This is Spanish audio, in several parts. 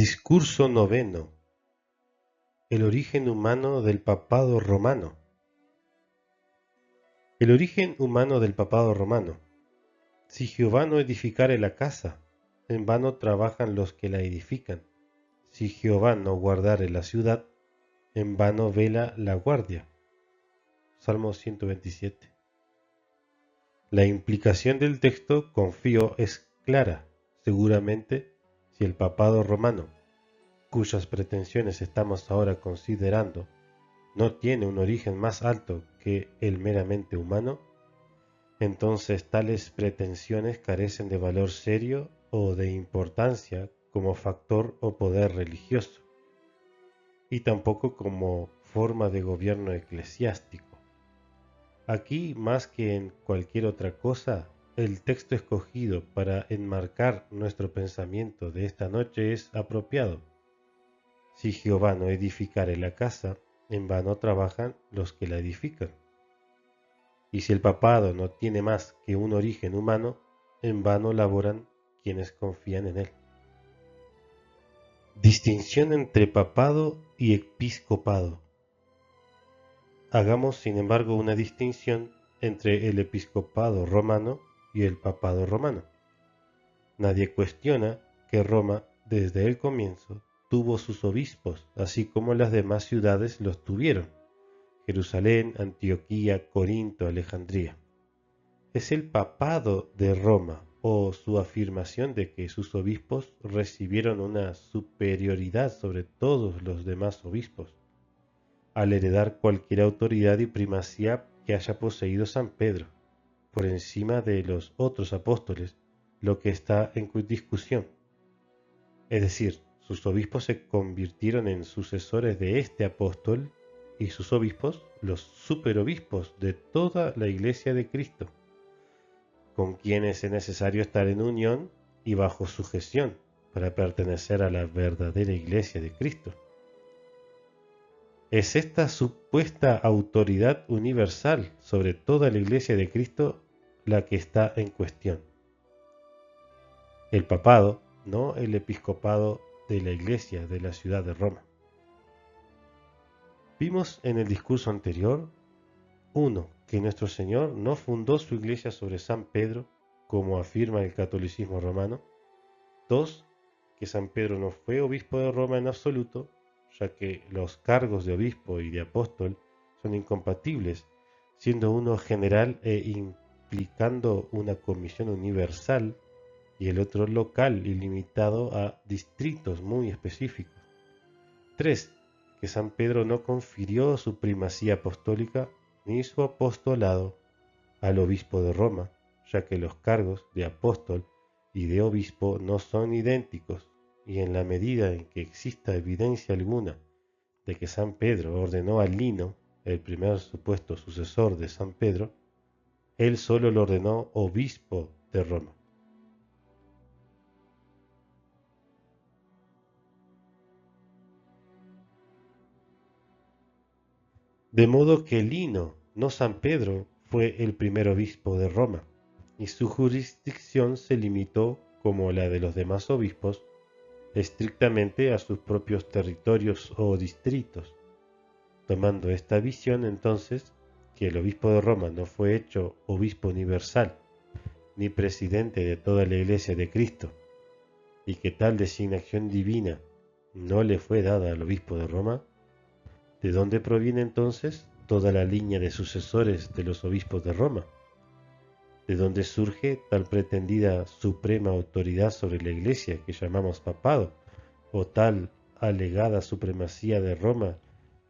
Discurso noveno. El origen humano del papado romano. El origen humano del papado romano. Si Jehová no edificare la casa, en vano trabajan los que la edifican. Si Jehová no guardare la ciudad, en vano vela la guardia. Salmo 127. La implicación del texto, confío, es clara. Seguramente, si el papado romano, cuyas pretensiones estamos ahora considerando, no tiene un origen más alto que el meramente humano, entonces tales pretensiones carecen de valor serio o de importancia como factor o poder religioso, y tampoco como forma de gobierno eclesiástico. Aquí, más que en cualquier otra cosa, el texto escogido para enmarcar nuestro pensamiento de esta noche es apropiado. Si Jehová no edificare la casa, en vano trabajan los que la edifican. Y si el papado no tiene más que un origen humano, en vano laboran quienes confían en él. Distinción entre papado y episcopado. Hagamos, sin embargo, una distinción entre el episcopado romano y el papado romano. Nadie cuestiona que Roma, desde el comienzo, tuvo sus obispos, así como las demás ciudades los tuvieron: Jerusalén, Antioquía, Corinto, Alejandría. Es el papado de Roma, o su afirmación de que sus obispos recibieron una superioridad sobre todos los demás obispos, al heredar cualquier autoridad y primacía que haya poseído San Pedro, por encima de los otros apóstoles, lo que está en discusión. Es decir, sus obispos se convirtieron en sucesores de este apóstol y sus obispos los superobispos de toda la Iglesia de Cristo, con quienes es necesario estar en unión y bajo sujeción para pertenecer a la verdadera Iglesia de Cristo. Es esta supuesta autoridad universal sobre toda la Iglesia de Cristo la que está en cuestión. El papado, no el episcopado de la Iglesia de la ciudad de Roma. Vimos en el discurso anterior, 1. Que nuestro Señor no fundó su Iglesia sobre San Pedro, como afirma el catolicismo romano. 2. Que San Pedro no fue obispo de Roma en absoluto, ya que los cargos de obispo y de apóstol son incompatibles, siendo uno general e implicando una comisión universal y el otro local y limitado a distritos muy específicos. 3. Que San Pedro no confirió su primacía apostólica ni su apostolado al obispo de Roma, ya que los cargos de apóstol y de obispo no son idénticos, y en la medida en que exista evidencia alguna de que San Pedro ordenó a Lino, el primer supuesto sucesor de San Pedro, él solo lo ordenó obispo de Roma. De modo que Lino, no San Pedro, fue el primer obispo de Roma, y su jurisdicción se limitó, como la de los demás obispos, estrictamente a sus propios territorios o distritos. Tomando esta visión, entonces, que el obispo de Roma no fue hecho obispo universal, ni presidente de toda la Iglesia de Cristo, y que tal designación divina no le fue dada al obispo de Roma, ¿de dónde proviene entonces toda la línea de sucesores de los obispos de Roma? ¿De dónde surge tal pretendida suprema autoridad sobre la Iglesia que llamamos papado, o tal alegada supremacía de Roma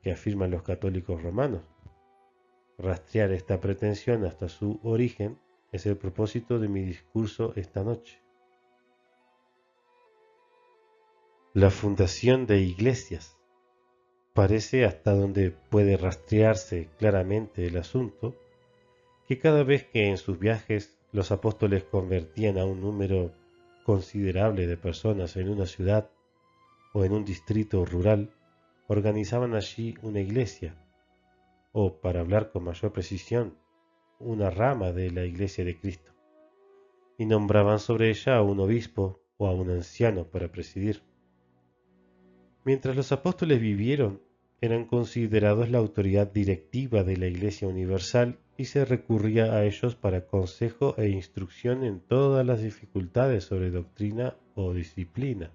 que afirman los católicos romanos? Rastrear esta pretensión hasta su origen es el propósito de mi discurso esta noche. La fundación de iglesias. Parece, hasta donde puede rastrearse claramente el asunto, que cada vez que en sus viajes los apóstoles convertían a un número considerable de personas en una ciudad o en un distrito rural, organizaban allí una iglesia, o, para hablar con mayor precisión, una rama de la Iglesia de Cristo, y nombraban sobre ella a un obispo o a un anciano para presidir. Mientras los apóstoles vivieron, eran considerados la autoridad directiva de la Iglesia Universal y se recurría a ellos para consejo e instrucción en todas las dificultades sobre doctrina o disciplina.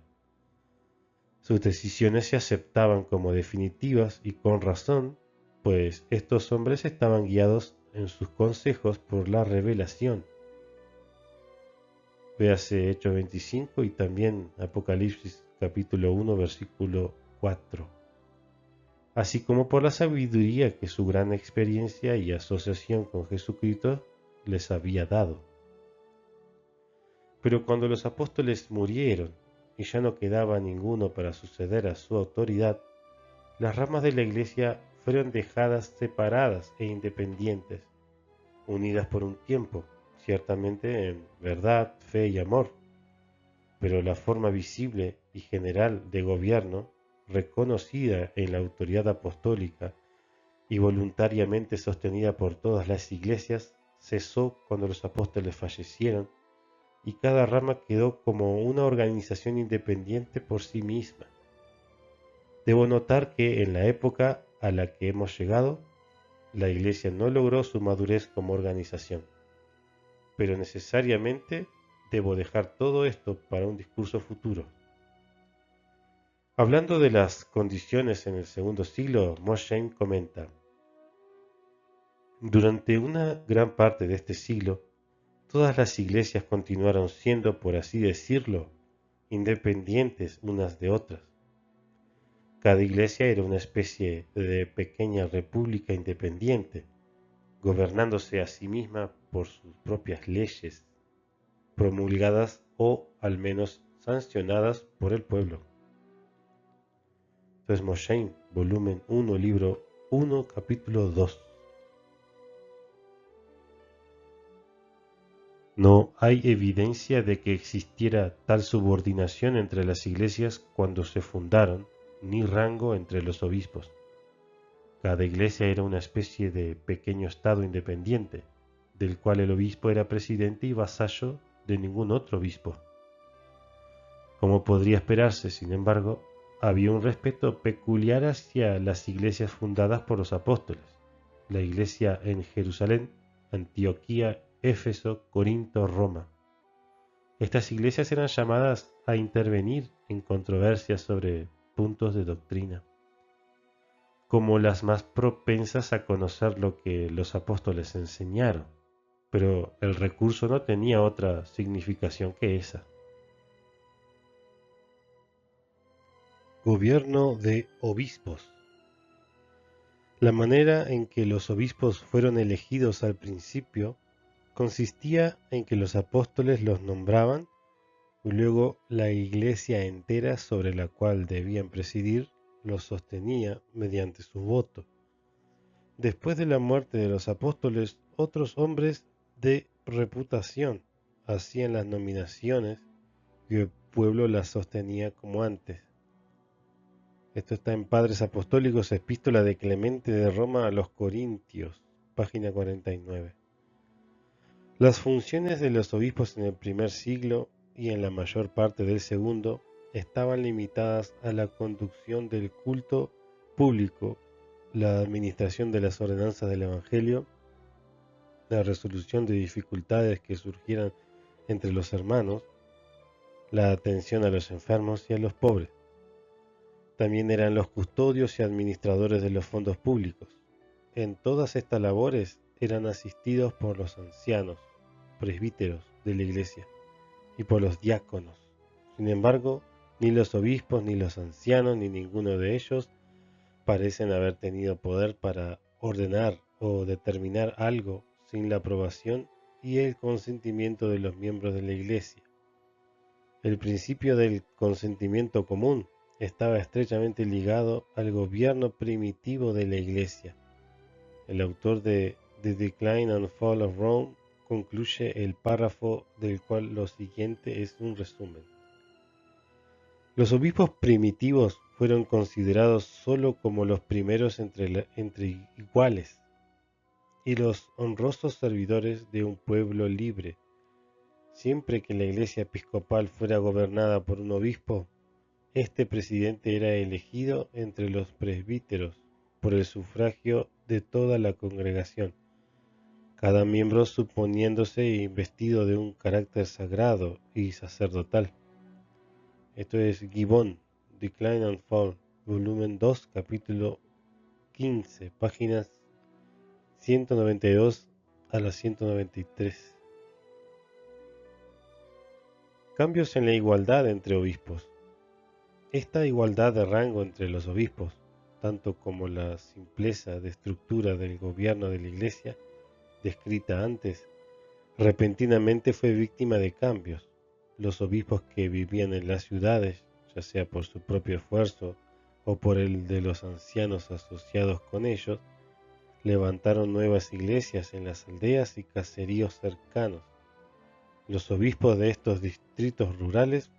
Sus decisiones se aceptaban como definitivas y con razón, pues estos hombres estaban guiados en sus consejos por la revelación. Véase Hechos 25 y también Apocalipsis capítulo 1 versículo 4. Así como por la sabiduría que su gran experiencia y asociación con Jesucristo les había dado. Pero cuando los apóstoles murieron y ya no quedaba ninguno para suceder a su autoridad, las ramas de la Iglesia fueron dejadas separadas e independientes, unidas por un tiempo, ciertamente en verdad, fe y amor, pero la forma visible y general de gobierno, reconocida en la autoridad apostólica y voluntariamente sostenida por todas las iglesias, cesó cuando los apóstoles fallecieron y cada rama quedó como una organización independiente por sí misma. Debo notar que en la época a la que hemos llegado, la Iglesia no logró su madurez como organización, pero necesariamente debo dejar todo esto para un discurso futuro. Hablando de las condiciones en el segundo siglo, Mosheim comenta: durante una gran parte de este siglo, todas las iglesias continuaron siendo, por así decirlo, independientes unas de otras. Cada iglesia era una especie de pequeña república independiente, gobernándose a sí misma por sus propias leyes, promulgadas o al menos sancionadas por el pueblo. Entonces Mosheim, volumen 1, libro 1, capítulo 2. No hay evidencia de que existiera tal subordinación entre las iglesias cuando se fundaron, ni rango entre los obispos. Cada iglesia era una especie de pequeño estado independiente, del cual el obispo era presidente y vasallo de ningún otro obispo. Como podría esperarse, sin embargo, había un respeto peculiar hacia las iglesias fundadas por los apóstoles, la iglesia en Jerusalén, Antioquía, Éfeso, Corinto, Roma. Estas iglesias eran llamadas a intervenir en controversias sobre puntos de doctrina, como las más propensas a conocer lo que los apóstoles enseñaron, pero el recurso no tenía otra significación que esa. Gobierno de obispos. La manera en que los obispos fueron elegidos al principio consistía en que los apóstoles los nombraban y luego la iglesia entera sobre la cual debían presidir los sostenía mediante su voto. Después de la muerte de los apóstoles, otros hombres de reputación hacían las nominaciones y el pueblo las sostenía como antes. Esto está en Padres Apostólicos, Epístola de Clemente de Roma a los Corintios, página 49. Las funciones de los obispos en el primer siglo y en la mayor parte del segundo estaban limitadas a la conducción del culto público, la administración de las ordenanzas del Evangelio, la resolución de dificultades que surgieran entre los hermanos, la atención a los enfermos y a los pobres. También eran los custodios y administradores de los fondos públicos. En todas estas labores eran asistidos por los ancianos, presbíteros de la iglesia y por los diáconos. Sin embargo, ni los obispos, ni los ancianos, ni ninguno de ellos parecen haber tenido poder para ordenar o determinar algo sin la aprobación y el consentimiento de los miembros de la iglesia. El principio del consentimiento común estaba estrechamente ligado al gobierno primitivo de la iglesia. El autor de The Decline and Fall of Rome concluye el párrafo del cual lo siguiente es un resumen. Los obispos primitivos fueron considerados sólo como los primeros entre iguales y los honrosos servidores de un pueblo libre. Siempre que la iglesia episcopal fuera gobernada por un obispo, Este presidente era elegido entre los presbíteros por el sufragio de toda la congregación, cada miembro suponiéndose investido de un carácter sagrado y sacerdotal. Esto es Gibbon, Decline and Fall, volumen 2, capítulo 15, páginas 192 a la 193. Cambios en la igualdad entre obispos. Esta igualdad de rango entre los obispos, tanto como la simpleza de estructura del gobierno de la Iglesia, descrita antes, repentinamente fue víctima de cambios. Los obispos que vivían en las ciudades, ya sea por su propio esfuerzo o por el de los ancianos asociados con ellos, levantaron nuevas iglesias en las aldeas y caseríos cercanos. Los obispos de estos distritos rurales,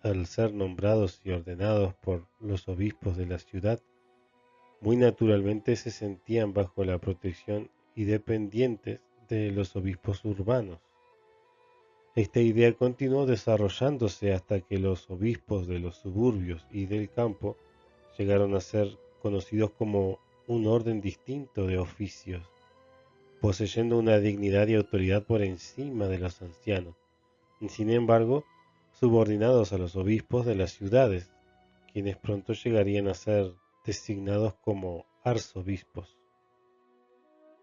al ser nombrados y ordenados por los obispos de la ciudad, muy naturalmente se sentían bajo la protección y dependientes de los obispos urbanos. Esta idea continuó desarrollándose hasta que los obispos de los suburbios y del campo llegaron a ser conocidos como un orden distinto de oficios, poseyendo una dignidad y autoridad por encima de los ancianos, y sin embargo subordinados a los obispos de las ciudades, quienes pronto llegarían a ser designados como arzobispos.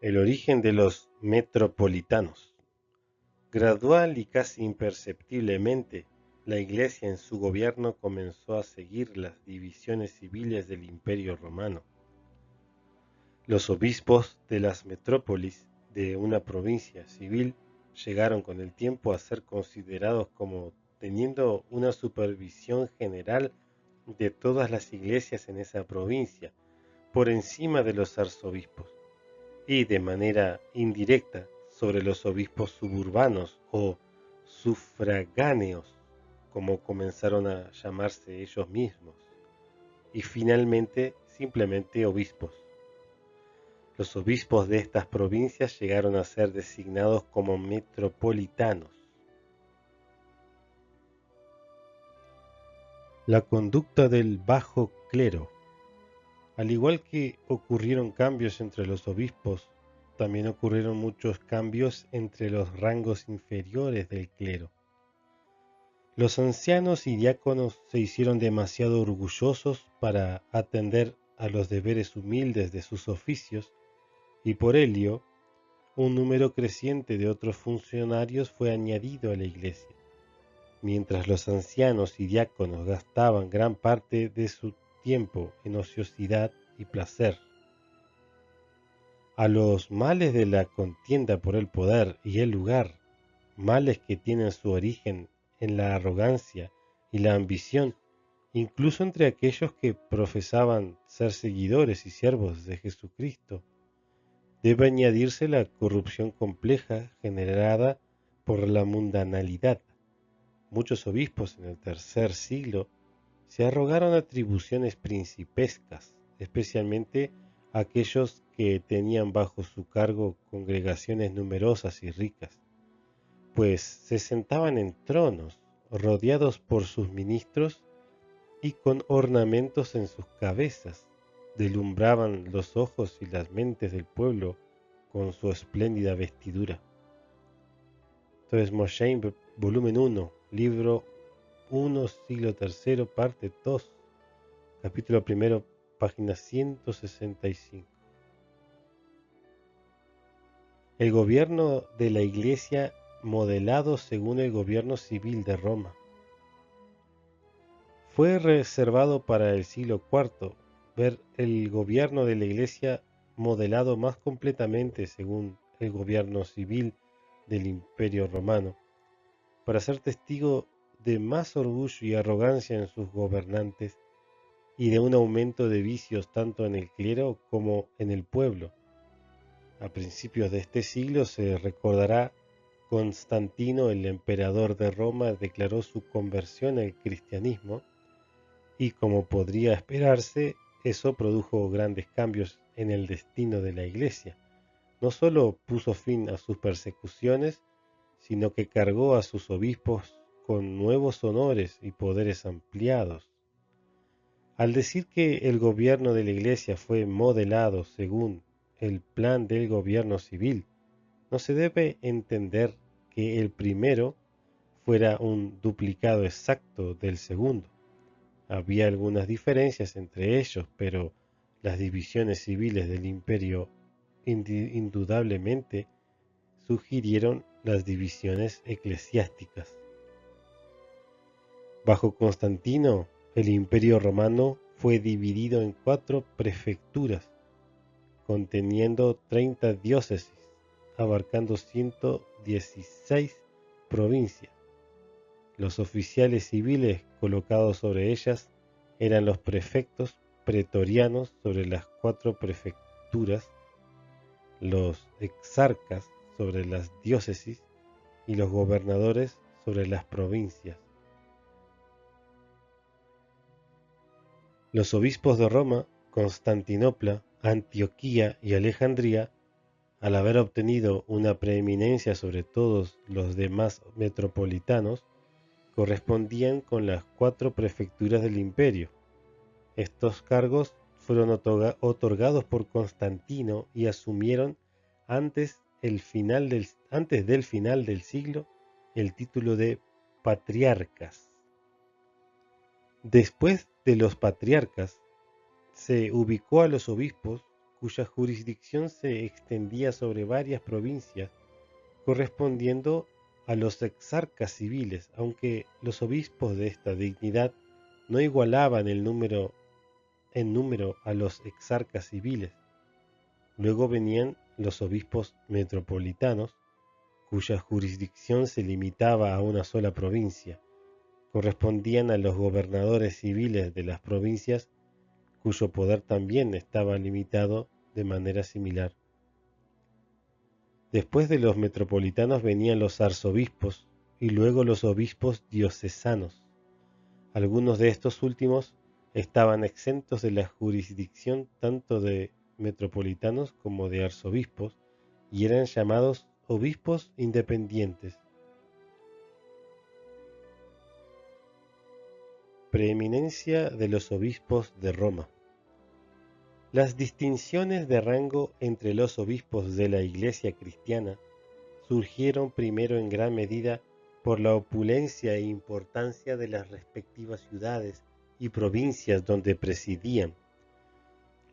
El origen de los metropolitanos. Gradual y casi imperceptiblemente, la Iglesia en su gobierno comenzó a seguir las divisiones civiles del Imperio Romano. Los obispos de las metrópolis de una provincia civil llegaron con el tiempo a ser considerados como teniendo una supervisión general de todas las iglesias en esa provincia, por encima de los arzobispos, y de manera indirecta sobre los obispos suburbanos o sufragáneos, como comenzaron a llamarse ellos mismos, y finalmente simplemente obispos. Los obispos de estas provincias llegaron a ser designados como metropolitanos. La conducta del bajo clero. Al igual que ocurrieron cambios entre los obispos, también ocurrieron muchos cambios entre los rangos inferiores del clero. Los ancianos y diáconos se hicieron demasiado orgullosos para atender a los deberes humildes de sus oficios, y por ello, un número creciente de otros funcionarios fue añadido a la Iglesia, mientras los ancianos y diáconos gastaban gran parte de su tiempo en ociosidad y placer. A los males de la contienda por el poder y el lugar, males que tienen su origen en la arrogancia y la ambición, incluso entre aquellos que profesaban ser seguidores y siervos de Jesucristo, debe añadirse la corrupción compleja generada por la mundanalidad. Muchos obispos en el tercer siglo se arrogaron atribuciones principescas, especialmente aquellos que tenían bajo su cargo congregaciones numerosas y ricas, pues se sentaban en tronos, rodeados por sus ministros y con ornamentos en sus cabezas, deslumbraban los ojos y las mentes del pueblo con su espléndida vestidura. Entonces Mosheim, volumen 1, libro 1, siglo III, parte 2, capítulo 1, página 165. El gobierno de la Iglesia modelado según el gobierno civil de Roma. Fue reservado para el siglo IV ver el gobierno de la Iglesia modelado más completamente según el gobierno civil del Imperio Romano, para ser testigo de más orgullo y arrogancia en sus gobernantes y de un aumento de vicios tanto en el clero como en el pueblo. A principios de este siglo se recordará Constantino, el emperador de Roma, declaró su conversión al cristianismo y, como podría esperarse, eso produjo grandes cambios en el destino de la Iglesia. No solo puso fin a sus persecuciones, sino que cargó a sus obispos con nuevos honores y poderes ampliados. Al decir que el gobierno de la Iglesia fue modelado según el plan del gobierno civil, no se debe entender que el primero fuera un duplicado exacto del segundo. Había algunas diferencias entre ellos, pero las divisiones civiles del imperio indudablemente sugirieron las divisiones eclesiásticas. Bajo Constantino, el imperio romano fue dividido en 4 prefecturas, conteniendo 30 diócesis, abarcando 116 provincias. Los oficiales civiles colocados sobre ellas eran los prefectos pretorianos sobre las 4 prefecturas, los exarcas sobre las diócesis y los gobernadores sobre las provincias. Los obispos de Roma, Constantinopla, Antioquía y Alejandría, al haber obtenido una preeminencia sobre todos los demás metropolitanos, correspondían con las 4 prefecturas del imperio. Estos cargos fueron otorgados por Constantino y asumieron antes del final del siglo el título de patriarcas. Después de los patriarcas, se ubicó a los obispos, cuya jurisdicción se extendía sobre varias provincias, correspondiendo a los exarcas civiles, aunque los obispos de esta dignidad no igualaban en número a los exarcas civiles. Luego venían los obispos metropolitanos, cuya jurisdicción se limitaba a una sola provincia. Correspondían a los gobernadores civiles de las provincias, cuyo poder también estaba limitado de manera similar. Después de los metropolitanos venían los arzobispos y luego los obispos diocesanos. Algunos de estos últimos estaban exentos de la jurisdicción tanto de metropolitanos como de arzobispos y eran llamados obispos independientes. Preeminencia de los obispos de Roma. Las distinciones de rango entre los obispos de la Iglesia cristiana surgieron primero en gran medida por la opulencia e importancia de las respectivas ciudades y provincias donde presidían.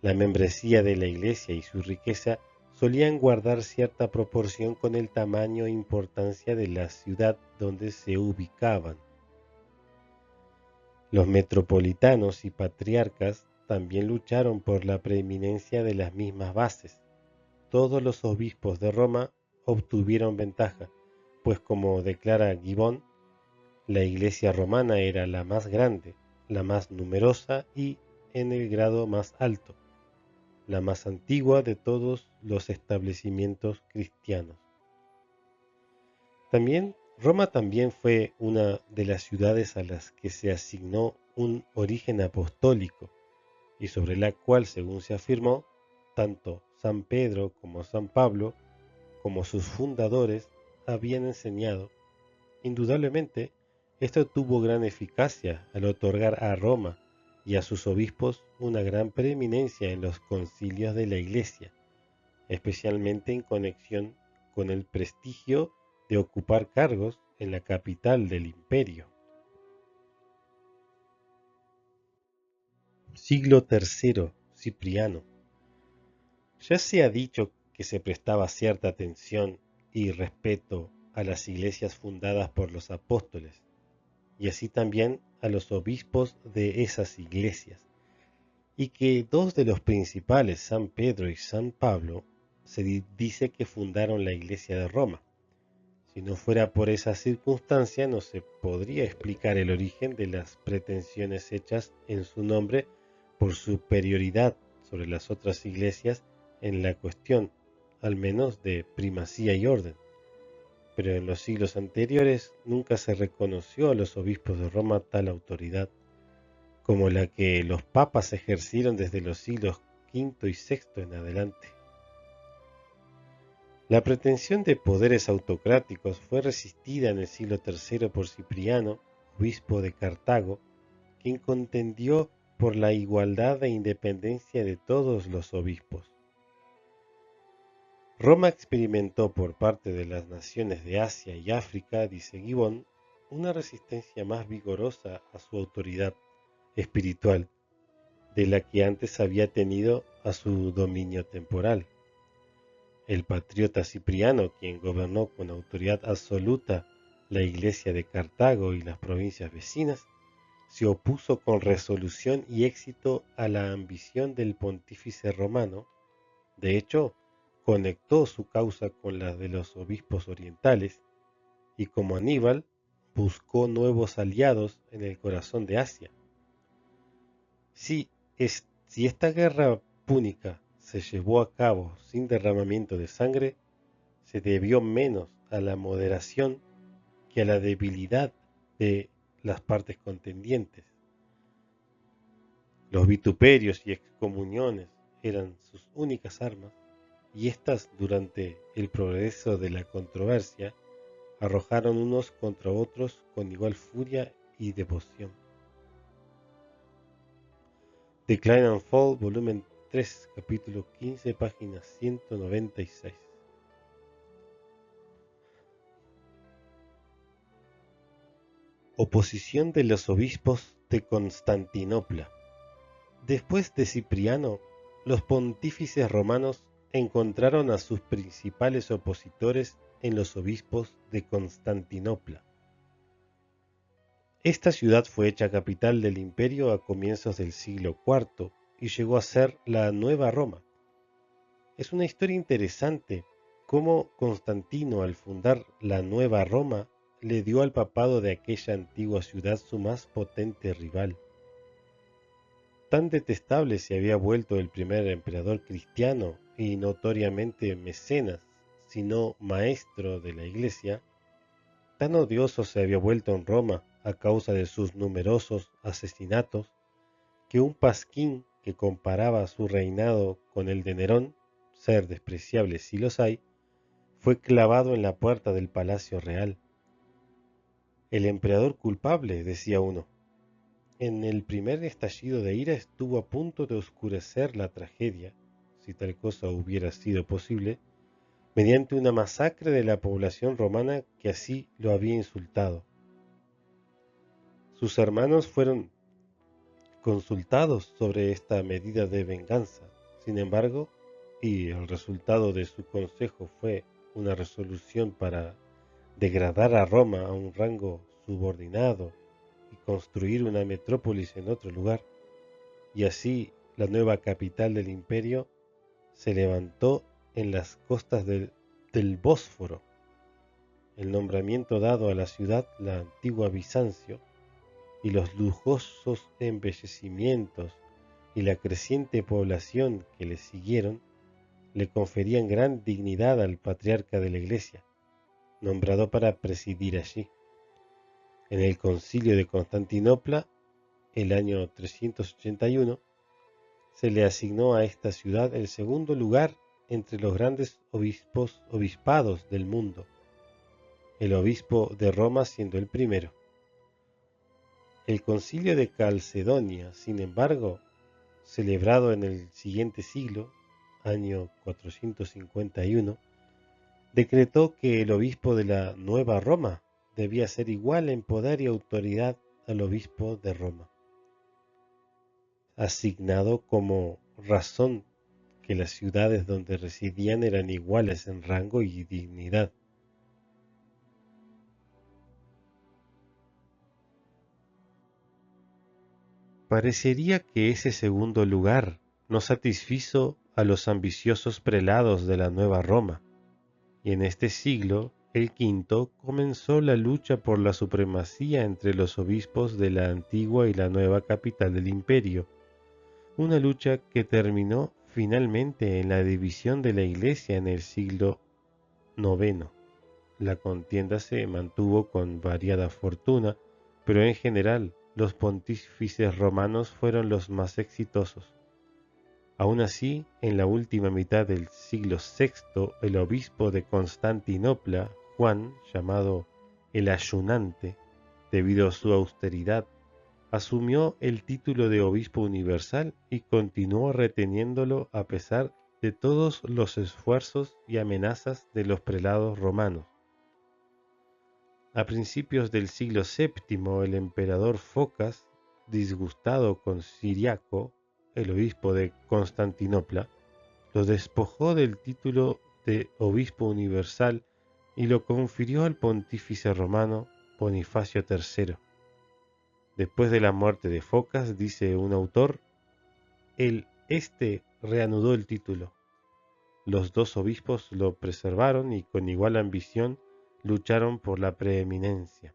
La membresía de la Iglesia y su riqueza solían guardar cierta proporción con el tamaño e importancia de la ciudad donde se ubicaban. Los metropolitanos y patriarcas también lucharon por la preeminencia de las mismas bases. Todos los obispos de Roma obtuvieron ventaja, pues como declara Gibbon, la Iglesia romana era la más grande, la más numerosa y en el grado más alto, la más antigua de todos los establecimientos cristianos. Roma también fue una de las ciudades a las que se asignó un origen apostólico y sobre la cual, según se afirmó, tanto San Pedro como San Pablo, como sus fundadores, habían enseñado. Indudablemente, esto tuvo gran eficacia al otorgar a Roma y a sus obispos una gran preeminencia en los concilios de la Iglesia, especialmente en conexión con el prestigio de ocupar cargos en la capital del imperio. Siglo III, Cipriano. Ya se ha dicho que se prestaba cierta atención y respeto a las iglesias fundadas por los apóstoles, y así también a los obispos de esas iglesias, y que 2 de los principales, San Pedro y San Pablo, se dice que fundaron la iglesia de Roma. Si no fuera por esa circunstancia, no se podría explicar el origen de las pretensiones hechas en su nombre por superioridad sobre las otras iglesias en la cuestión, al menos de primacía y orden. Pero en los siglos anteriores nunca se reconoció a los obispos de Roma tal autoridad, como la que los papas ejercieron desde los siglos V y VI en adelante. La pretensión de poderes autocráticos fue resistida en el siglo III por Cipriano, obispo de Cartago, quien contendió por la igualdad e independencia de todos los obispos. Roma experimentó por parte de las naciones de Asia y África, dice Gibbon, una resistencia más vigorosa a su autoridad espiritual de la que antes había tenido a su dominio temporal. El patriota Cipriano, quien gobernó con autoridad absoluta la iglesia de Cartago y las provincias vecinas, se opuso con resolución y éxito a la ambición del pontífice romano. De hecho, conectó su causa con la de los obispos orientales y, como Aníbal, buscó nuevos aliados en el corazón de Asia. Si esta guerra púnica se llevó a cabo sin derramamiento de sangre, se debió menos a la moderación que a la debilidad de las partes contendientes. Los vituperios y excomuniones eran sus únicas armas, y éstas, durante el progreso de la controversia, arrojaron unos contra otros con igual furia y devoción. Decline and Fall, volumen 3, capítulo 15, página 196. Oposición de los obispos de Constantinopla. Después de Cipriano, los pontífices romanos encontraron a sus principales opositores en los obispos de Constantinopla. Esta ciudad fue hecha capital del imperio a comienzos del siglo IV y llegó a ser la Nueva Roma. Es una historia interesante cómo Constantino, al fundar la Nueva Roma, le dio al papado de aquella antigua ciudad su más potente rival. Tan detestable se había vuelto el primer emperador cristiano y notoriamente mecenas, sino maestro de la Iglesia, tan odioso se había vuelto en Roma a causa de sus numerosos asesinatos, que un pasquín que comparaba su reinado con el de Nerón, ser despreciable si los hay, fue clavado en la puerta del palacio real. El emperador culpable, decía uno. En el primer estallido de ira estuvo a punto de oscurecer la tragedia, si tal cosa hubiera sido posible, mediante una masacre de la población romana que así lo había insultado. Sus hermanos fueron consultados sobre esta medida de venganza, sin embargo, y el resultado de su consejo fue una resolución para degradar a Roma a un rango subordinado y construir una metrópolis en otro lugar, y así la nueva capital del imperio se levantó en las costas del Bósforo. El nombramiento dado a la ciudad, la antigua Bizancio, y los lujosos embellecimientos y la creciente población que le siguieron, le conferían gran dignidad al patriarca de la Iglesia, nombrado para presidir allí. En el Concilio de Constantinopla, el año 381, se le asignó a esta ciudad el segundo lugar entre los grandes obispados del mundo, el obispo de Roma siendo el primero. El Concilio de Calcedonia, sin embargo, celebrado en el siguiente siglo, año 451, decretó que el obispo de la Nueva Roma debía ser igual en poder y autoridad al obispo de Roma, asignado como razón que las ciudades donde residían eran iguales en rango y dignidad. Parecería que ese segundo lugar no satisfizo a los ambiciosos prelados de la Nueva Roma, y en este siglo, el V, comenzó la lucha por la supremacía entre los obispos de la antigua y la nueva capital del imperio, una lucha que terminó finalmente en la división de la Iglesia en el siglo IX. La contienda se mantuvo con variada fortuna, pero en general los pontífices romanos fueron los más exitosos. Aun así, en la última mitad del siglo VI, el obispo de Constantinopla, Juan, llamado el Ayunante, debido a su austeridad asumió el título de obispo universal y continuó reteniéndolo a pesar de todos los esfuerzos y amenazas de los prelados romanos. A principios del siglo VII, el emperador Focas, disgustado con Ciriaco, el obispo de Constantinopla, lo despojó del título de obispo universal y lo confirió al pontífice romano Bonifacio III. Después de la muerte de Focas, dice un autor, este reanudó el título. Los dos obispos lo preservaron y con igual ambición lucharon por la preeminencia.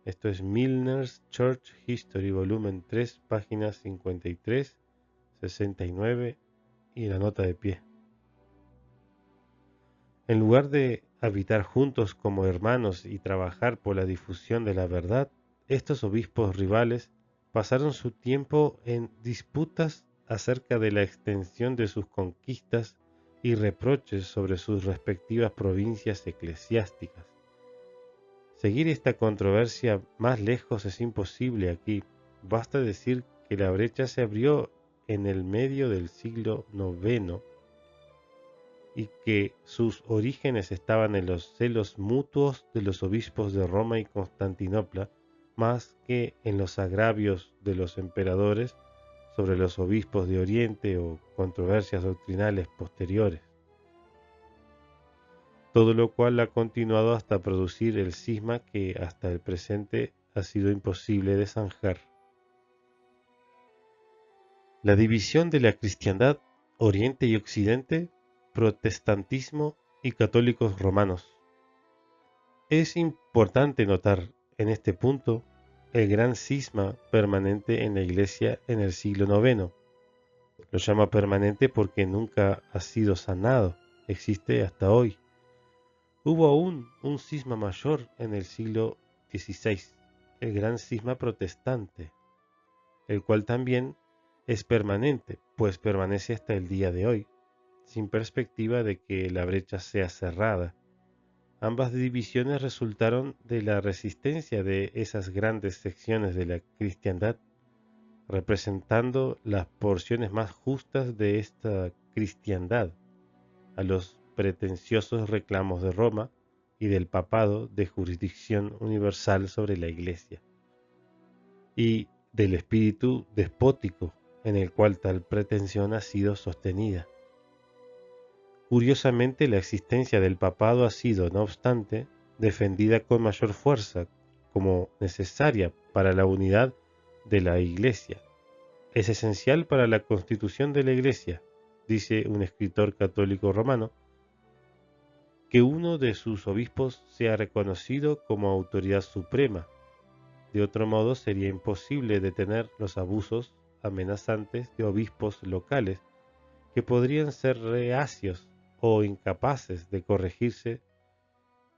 Esto es Milner's Church History, volumen 3, páginas 53, 69 y la nota de pie. En lugar de habitar juntos como hermanos y trabajar por la difusión de la verdad, estos obispos rivales pasaron su tiempo en disputas acerca de la extensión de sus conquistas y reproches sobre sus respectivas provincias eclesiásticas. Seguir esta controversia más lejos es imposible aquí. Basta decir que la brecha se abrió en el medio del siglo IX y que sus orígenes estaban en los celos mutuos de los obispos de Roma y Constantinopla, más que en los agravios de los emperadores sobre los obispos de Oriente o controversias doctrinales posteriores. Todo lo cual ha continuado hasta producir el cisma que hasta el presente ha sido imposible de zanjar. La división de la cristiandad, Oriente y Occidente, protestantismo y católicos romanos. Es importante notar en este punto el gran cisma permanente en la Iglesia en el siglo IX. Lo llama permanente porque nunca ha sido sanado, existe hasta hoy. Hubo aún un cisma mayor en el siglo XVI, el gran cisma protestante, el cual también es permanente, pues permanece hasta el día de hoy, sin perspectiva de que la brecha sea cerrada. Ambas divisiones resultaron de la resistencia de esas grandes secciones de la cristiandad, representando las porciones más justas de esta cristiandad, a los pretenciosos reclamos de Roma y del papado de jurisdicción universal sobre la Iglesia, y del espíritu despótico en el cual tal pretensión ha sido sostenida. Curiosamente, la existencia del papado ha sido, no obstante, defendida con mayor fuerza como necesaria para la unidad de la Iglesia. Es esencial para la constitución de la Iglesia, dice un escritor católico romano, que uno de sus obispos sea reconocido como autoridad suprema. De otro modo, sería imposible detener los abusos amenazantes de obispos locales que podrían ser reacios o incapaces de corregirse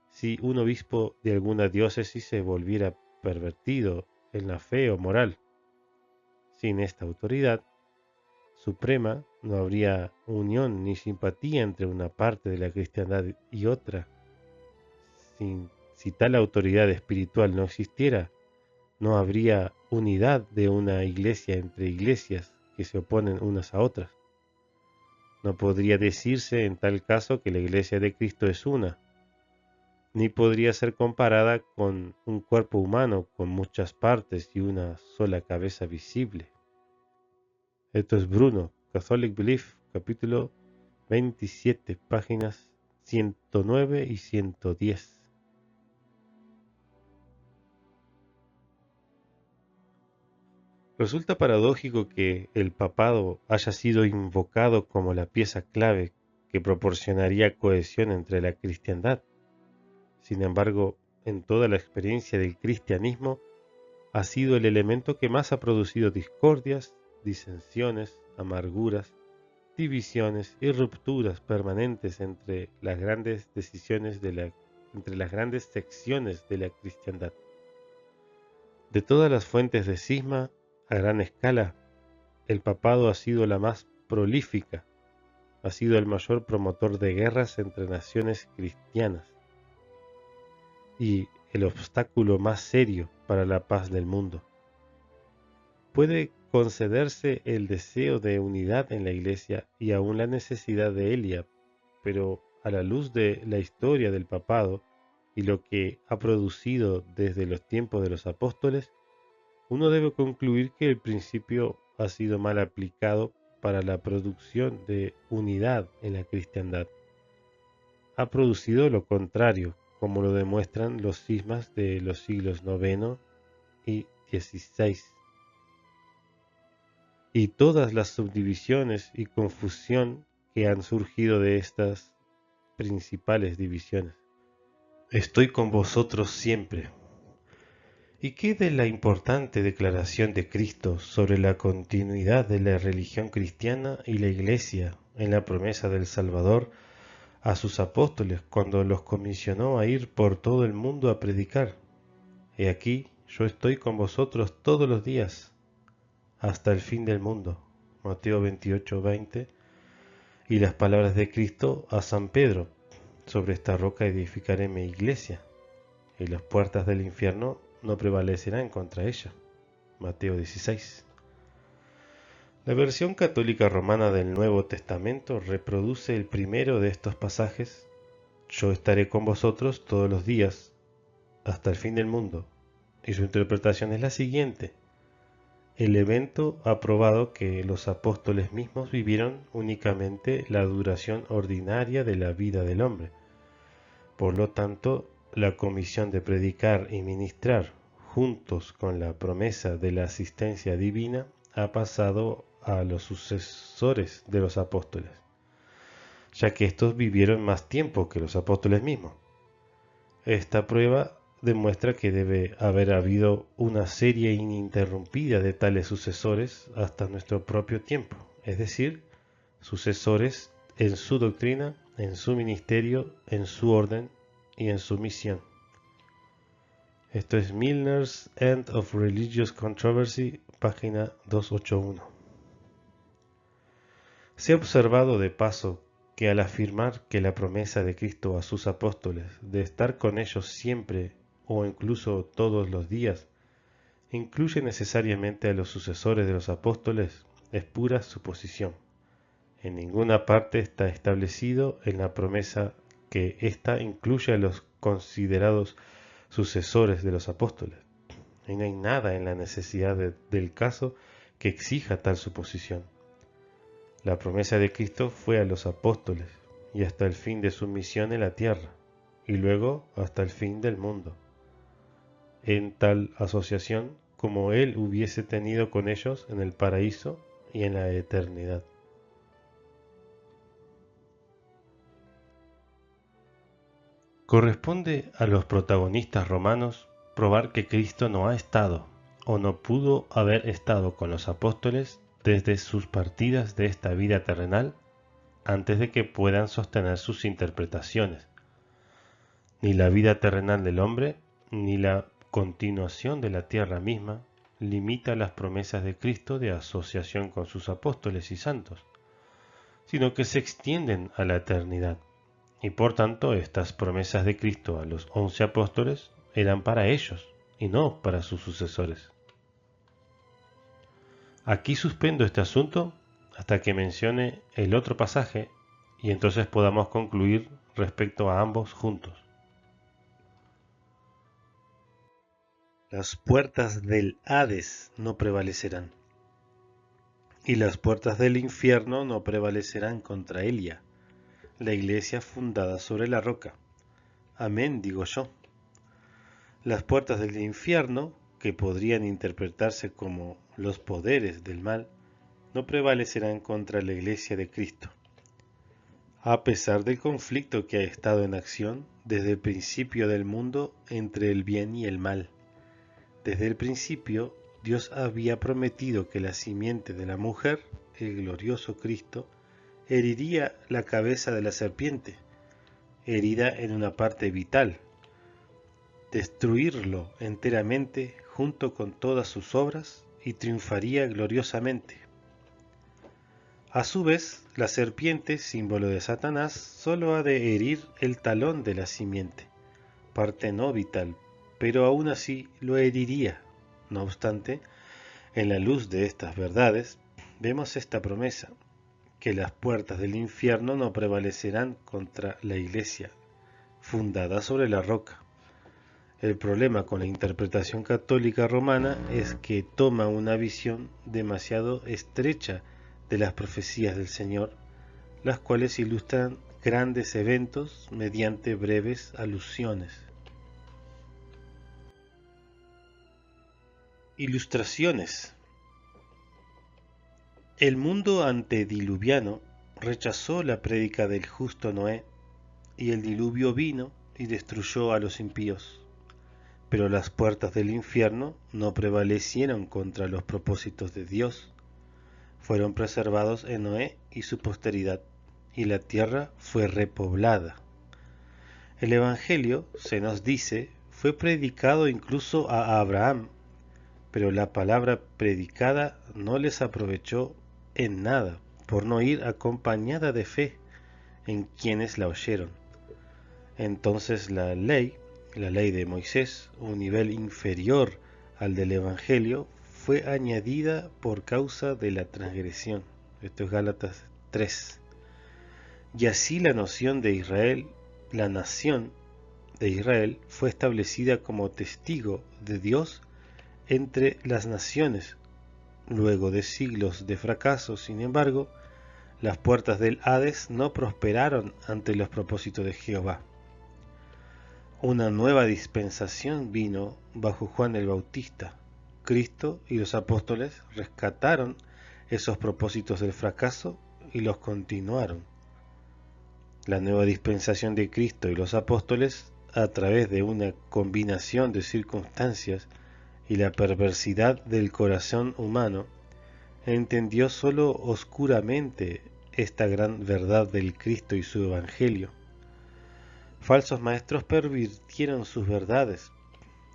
si un obispo de alguna diócesis se volviera pervertido en la fe o moral. Sin esta autoridad suprema no habría unión ni simpatía entre una parte de la cristiandad y otra. Si tal autoridad espiritual no existiera, no habría unidad de una iglesia entre iglesias que se oponen unas a otras. No podría decirse en tal caso que la iglesia de Cristo es una, ni podría ser comparada con un cuerpo humano con muchas partes y una sola cabeza visible. Esto es Bruno, Catholic Belief, capítulo 27, páginas 109 y 110. Resulta paradójico que el papado haya sido invocado como la pieza clave que proporcionaría cohesión entre la cristiandad. Sin embargo, en toda la experiencia del cristianismo, ha sido el elemento que más ha producido discordias, disensiones, amarguras, divisiones y rupturas permanentes entre las grandes entre las grandes secciones de la cristiandad. De todas las fuentes de cisma, a gran escala, el papado ha sido la más prolífica, ha sido el mayor promotor de guerras entre naciones cristianas y el obstáculo más serio para la paz del mundo. puede concederse el deseo de unidad en la Iglesia y aún la necesidad de ella, pero a la luz de la historia del papado y lo que ha producido desde los tiempos de los apóstoles, uno debe concluir que el principio ha sido mal aplicado para la producción de unidad en la cristiandad. Ha producido lo contrario, como lo demuestran los cismas de los siglos IX y XVI, y todas las subdivisiones y confusión que han surgido de estas principales divisiones. Estoy con vosotros siempre. ¿Y qué de la importante declaración de Cristo sobre la continuidad de la religión cristiana y la Iglesia en la promesa del Salvador a sus apóstoles cuando los comisionó a ir por todo el mundo a predicar? He aquí, yo estoy con vosotros todos los días, hasta el fin del mundo. Mateo 28:20. Y las palabras de Cristo a San Pedro: sobre esta roca edificaré mi iglesia, y las puertas del infierno no prevalecerán contra ella. Mateo 16. La versión católica romana del Nuevo Testamento reproduce el primero de estos pasajes: yo estaré con vosotros todos los días, hasta el fin del mundo. Y su interpretación es la siguiente: el evento ha probado que los apóstoles mismos vivieron únicamente la duración ordinaria de la vida del hombre. Por lo tanto, la comisión de predicar y ministrar, juntos con la promesa de la asistencia divina, ha pasado a los sucesores de los apóstoles, ya que estos vivieron más tiempo que los apóstoles mismos. Esta prueba demuestra que debe haber habido una serie ininterrumpida de tales sucesores hasta nuestro propio tiempo, es decir, sucesores en su doctrina, en su ministerio, en su orden y en su misión. Esto es Milner's End of Religious Controversy, página 281. Se ha observado de paso que al afirmar que la promesa de Cristo a sus apóstoles de estar con ellos siempre o incluso todos los días incluye necesariamente a los sucesores de los apóstoles, es pura suposición. En ninguna parte está establecido en la promesa que ésta incluye a los considerados sucesores de los apóstoles, y no hay nada en la necesidad del caso que exija tal suposición. La promesa de Cristo fue a los apóstoles y hasta el fin de su misión en la tierra, y luego hasta el fin del mundo, en tal asociación como Él hubiese tenido con ellos en el paraíso y en la eternidad. Corresponde a los protagonistas romanos probar que Cristo no ha estado o no pudo haber estado con los apóstoles desde sus partidas de esta vida terrenal antes de que puedan sostener sus interpretaciones. Ni la vida terrenal del hombre, ni la continuación de la tierra misma limita las promesas de Cristo de asociación con sus apóstoles y santos, sino que se extienden a la eternidad. Y por tanto, estas promesas de Cristo a los 11 apóstoles eran para ellos y no para sus sucesores. Aquí suspendo este asunto hasta que mencione el otro pasaje y entonces podamos concluir respecto a ambos juntos. Las puertas del Hades no prevalecerán, y las puertas del infierno no prevalecerán contra ella, la iglesia fundada sobre la roca. Amén, digo yo. Las puertas del infierno, que podrían interpretarse como los poderes del mal, no prevalecerán contra la iglesia de Cristo, a pesar del conflicto que ha estado en acción desde el principio del mundo entre el bien y el mal. Desde el principio, Dios había prometido que la simiente de la mujer, el glorioso Cristo, heriría la cabeza de la serpiente, herida en una parte vital, destruirlo enteramente junto con todas sus obras y triunfaría gloriosamente. A su vez, la serpiente, símbolo de Satanás, solo ha de herir el talón de la simiente, parte no vital, pero aún así lo heriría. No obstante, En la luz de estas verdades, vemos esta promesa, que las puertas del infierno no prevalecerán contra la Iglesia, fundada sobre la roca. El problema con la interpretación católica romana es que toma una visión demasiado estrecha de las profecías del Señor, las cuales ilustran grandes eventos mediante breves alusiones. Ilustraciones. El mundo antediluviano rechazó la prédica del justo Noé, y el diluvio vino y destruyó a los impíos. Pero las puertas del infierno no prevalecieron contra los propósitos de Dios. Fueron preservados en Noé y su posteridad, y la tierra fue repoblada. El Evangelio, se nos dice, fue predicado incluso a Abraham, pero la palabra predicada no les aprovechó en nada, por no ir acompañada de fe en quienes la oyeron. Entonces la ley de Moisés, un nivel inferior al del Evangelio, fue añadida por causa de la transgresión. Esto es Gálatas 3. Y así la noción de Israel, la nación de Israel, fue establecida como testigo de Dios entre las naciones. Luego de siglos de fracaso, sin embargo, las puertas del Hades no prosperaron ante los propósitos de Jehová. Una nueva dispensación vino bajo Juan el Bautista. Cristo y los apóstoles rescataron esos propósitos del fracaso y los continuaron. La nueva dispensación de Cristo y los apóstoles, a través de una combinación de circunstancias y la perversidad del corazón humano, entendió solo oscuramente esta gran verdad del Cristo y su Evangelio. Falsos maestros pervirtieron sus verdades,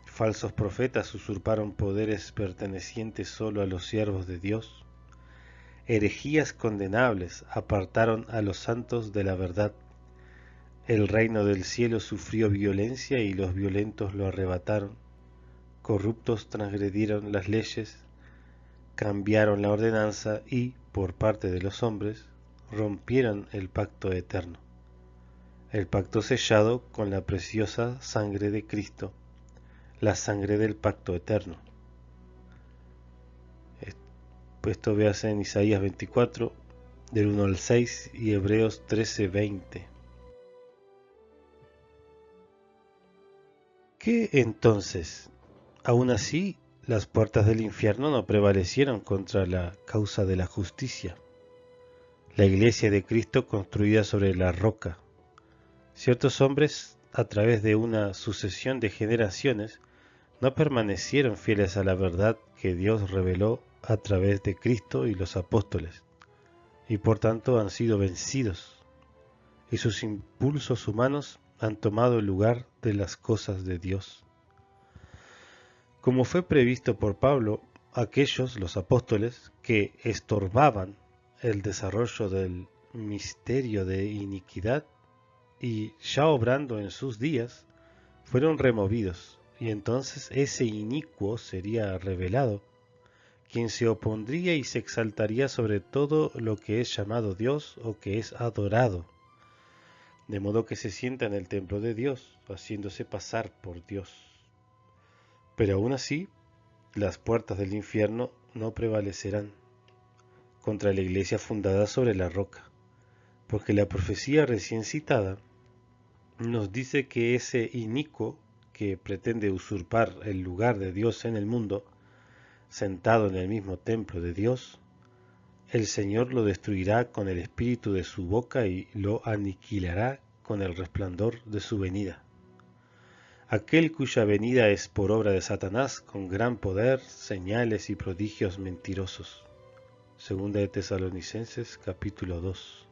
falsos profetas usurparon poderes pertenecientes solo a los siervos de Dios, herejías condenables apartaron a los santos de la verdad, el reino del cielo sufrió violencia y los violentos lo arrebataron, corruptos transgredieron las leyes, cambiaron la ordenanza y, por parte de los hombres, rompieron el pacto eterno. El pacto sellado con la preciosa sangre de Cristo, la sangre del pacto eterno. Esto véase en Isaías 24, del 1 al 6 y Hebreos 13, 20. ¿Qué entonces? Aún así, las puertas del infierno no prevalecieron contra la causa de la justicia. La iglesia de Cristo construida sobre la roca. Ciertos hombres, a través de una sucesión de generaciones, no permanecieron fieles a la verdad que Dios reveló a través de Cristo y los apóstoles, y por tanto han sido vencidos, y sus impulsos humanos han tomado el lugar de las cosas de Dios. Como fue previsto por Pablo, aquellos, los apóstoles, que estorbaban el desarrollo del misterio de iniquidad, y ya obrando en sus días, fueron removidos, y entonces ese inicuo sería revelado, quien se opondría y se exaltaría sobre todo lo que es llamado Dios o que es adorado, de modo que se sienta en el templo de Dios, haciéndose pasar por Dios. Pero aún así, las puertas del infierno no prevalecerán contra la iglesia fundada sobre la roca, porque la profecía recién citada nos dice que ese inicuo que pretende usurpar el lugar de Dios en el mundo, sentado en el mismo templo de Dios, el Señor lo destruirá con el espíritu de su boca y lo aniquilará con el resplandor de su venida. Aquel cuya venida es por obra de Satanás con gran poder, señales y prodigios mentirosos. Segunda de Tesalonicenses capítulo 2.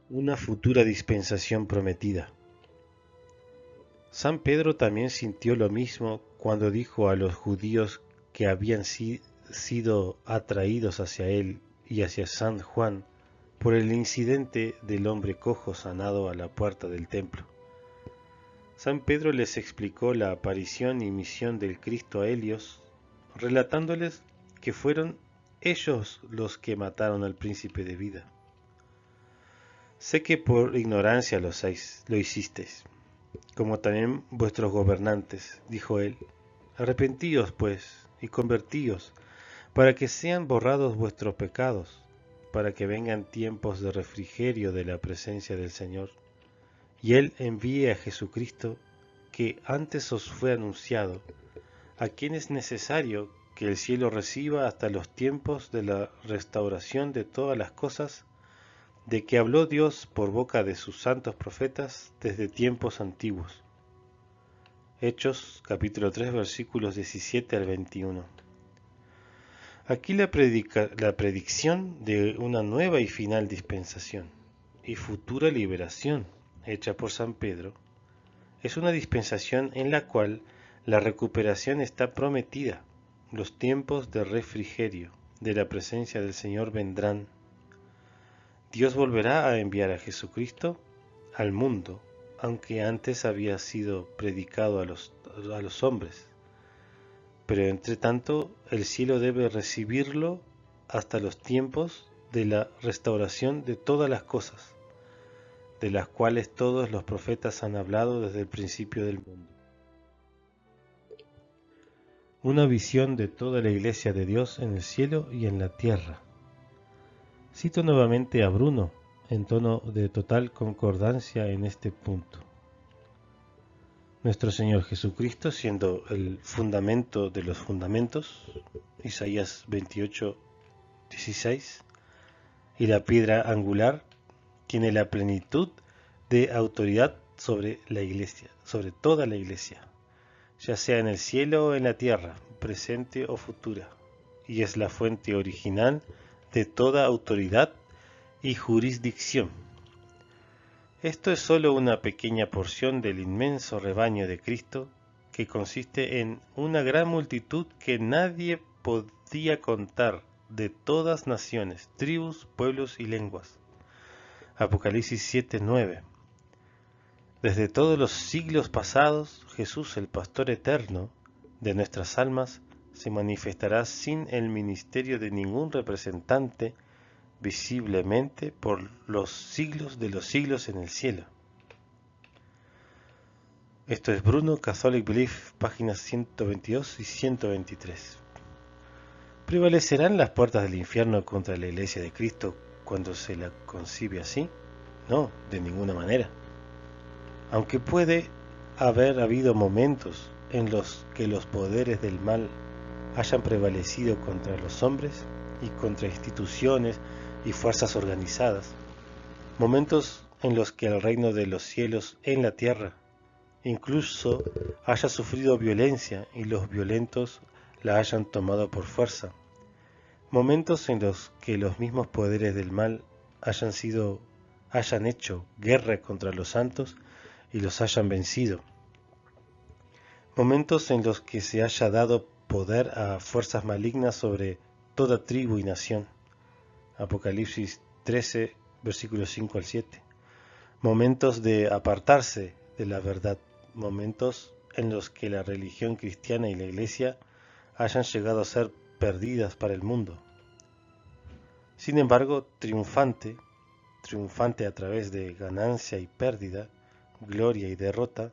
Una futura dispensación prometida. San Pedro también sintió lo mismo cuando dijo a los judíos que habían sido atraídos hacia él y hacia San Juan por el incidente del hombre cojo sanado a la puerta del templo. San Pedro les explicó la aparición y misión del Cristo a ellos, relatándoles que fueron ellos los que mataron al príncipe de vida. Sé que por ignorancia lo hicisteis, como también vuestros gobernantes, dijo él. Arrepentíos, pues, y convertíos, para que sean borrados vuestros pecados, para que vengan tiempos de refrigerio de la presencia del Señor, y Él envíe a Jesucristo, que antes os fue anunciado, a quien es necesario que el cielo reciba hasta los tiempos de la restauración de todas las cosas, de que habló Dios por boca de sus santos profetas desde tiempos antiguos. Hechos capítulo 3 versículos 17 al 21. Aquí la predicción de una nueva y final dispensación y futura liberación hecha por San Pedro es una dispensación en la cual la recuperación está prometida. Los tiempos de refrigerio de la presencia del Señor vendrán. Dios volverá a enviar a Jesucristo al mundo, aunque antes había sido predicado a los hombres. Pero entre tanto el cielo debe recibirlo hasta los tiempos de la restauración de todas las cosas, de las cuales todos los profetas han hablado desde el principio del mundo. Una visión de toda la Iglesia de Dios en el cielo y en la tierra. Cito nuevamente a Bruno, en tono de total concordancia en este punto. Nuestro Señor Jesucristo siendo el fundamento de los fundamentos, Isaías 28:16, y la piedra angular, tiene la plenitud de autoridad sobre la Iglesia, sobre toda la Iglesia, ya sea en el cielo o en la tierra, presente o futura, y es la fuente original de toda autoridad y jurisdicción. Esto es solo una pequeña porción del inmenso rebaño de Cristo, que consiste en una gran multitud que nadie podía contar, de todas naciones, tribus, pueblos y lenguas. Apocalipsis 7:9. Desde todos los siglos pasados, Jesús, el pastor eterno de nuestras almas, se manifestará sin el ministerio de ningún representante, visiblemente por los siglos de los siglos en el cielo. Esto es Bruno, Catholic Belief, páginas 122 y 123. ¿Prevalecerán las puertas del infierno contra la Iglesia de Cristo cuando se la concibe así? No, de ninguna manera. Aunque puede haber habido momentos en los que los poderes del mal hayan prevalecido contra los hombres y contra instituciones y fuerzas organizadas, momentos en los que el reino de los cielos en la tierra incluso haya sufrido violencia y los violentos la hayan tomado por fuerza, momentos en los que los mismos poderes del mal hayan hecho guerra contra los santos y los hayan vencido, momentos en los que se haya dado poder a fuerzas malignas sobre toda tribu y nación. Apocalipsis 13, versículos 5 al 7. Momentos de apartarse de la verdad, momentos en los que la religión cristiana y la Iglesia hayan llegado a ser perdidas para el mundo. Sin embargo, triunfante a través de ganancia y pérdida, gloria y derrota,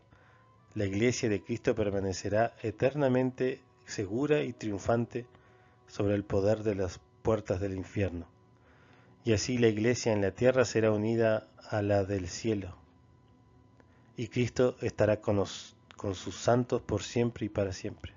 la Iglesia de Cristo permanecerá eternamente segura y triunfante sobre el poder de las puertas del infierno. Y así la Iglesia en la tierra será unida a la del cielo, y Cristo estará con sus santos por siempre y para siempre.